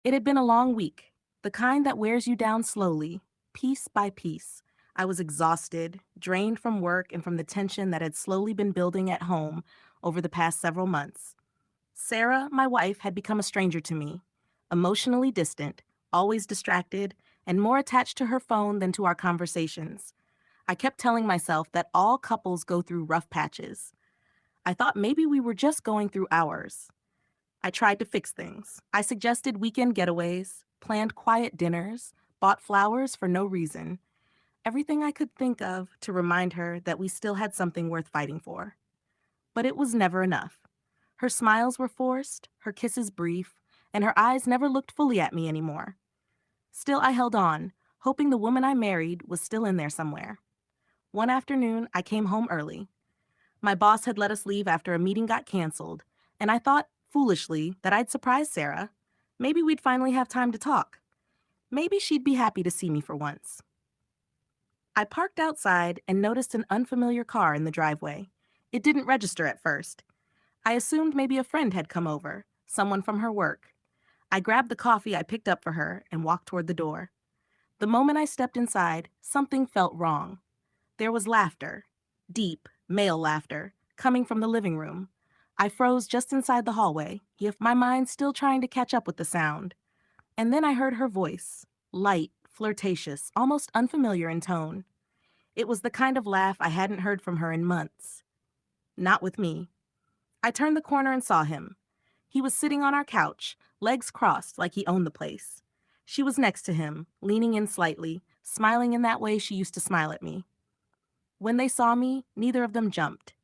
It had been a long week, the kind that wears you down slowly, piece by piece. I was exhausted, drained from work and from the tension that had slowly been building at home over the past several months. Sarah, my wife, had become a stranger to me, emotionally distant, always distracted, and more attached to her phone than to our conversations. I kept telling myself that all couples go through rough patches. I thought maybe we were just going through ours. I tried to fix things. I suggested weekend getaways, planned quiet dinners, bought flowers for no reason. Everything I could think of to remind her that we still had something worth fighting for. But it was never enough. Her smiles were forced, her kisses brief, and her eyes never looked fully at me anymore. Still, I held on, hoping the woman I married was still in there somewhere. One afternoon, I came home early. My boss had let us leave after a meeting got canceled, and I thought, foolishly, that I'd surprise Sarah. Maybe we'd finally have time to talk. Maybe she'd be happy to see me for once. I parked outside and noticed an unfamiliar car in the driveway. It didn't register at first. I assumed maybe a friend had come over, someone from her work. I grabbed the coffee I picked up for her and walked toward the door. The moment I stepped inside, something felt wrong. There was laughter, deep, male laughter, coming from the living room. I froze just inside the hallway, yet my mind still trying to catch up with the sound. And then I heard her voice, light, flirtatious, almost unfamiliar in tone. It was the kind of laugh I hadn't heard from her in months. Not with me. I turned the corner and saw him. He was sitting on our couch, legs crossed like he owned the place. She was next to him, leaning in slightly, smiling in that way she used to smile at me. When they saw me, neither of them jumped.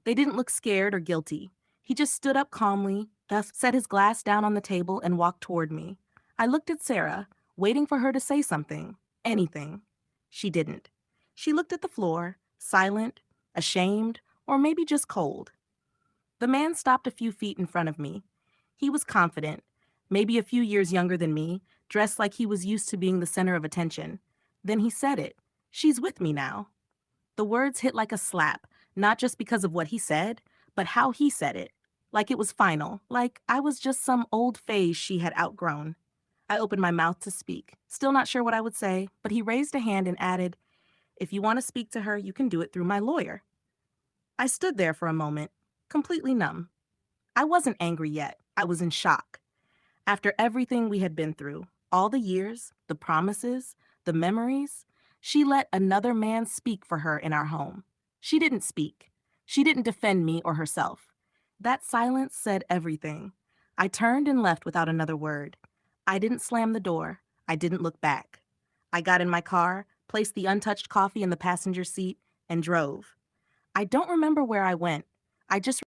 They didn't look scared or guilty. He just stood up calmly, thus set his glass down on the table and walked toward me. I looked at Sarah, waiting for her to say something, anything. She didn't. She looked at the floor, silent, ashamed, or maybe just cold. The man stopped a few feet in front of me. He was confident, maybe a few years younger than me, dressed like he was used to being the center of attention. Then he said it. She's with me now. The words hit like a slap, not just because of what he said, but how he said it. Like it was final, like I was just some old phase she had outgrown. I opened my mouth to speak, still not sure what I would say, but he raised a hand and added, "If you want to speak to her, you can do it through my lawyer." I stood there for a moment, completely numb. I wasn't angry yet. I was in shock. After everything we had been through, all the years, the promises, the memories, she let another man speak for her in our home. She didn't speak. She didn't defend me or herself. That silence said everything. I turned and left without another word. I didn't slam the door. I didn't look back. I got in my car, placed the untouched coffee in the passenger seat, and drove. I don't remember where I went. I just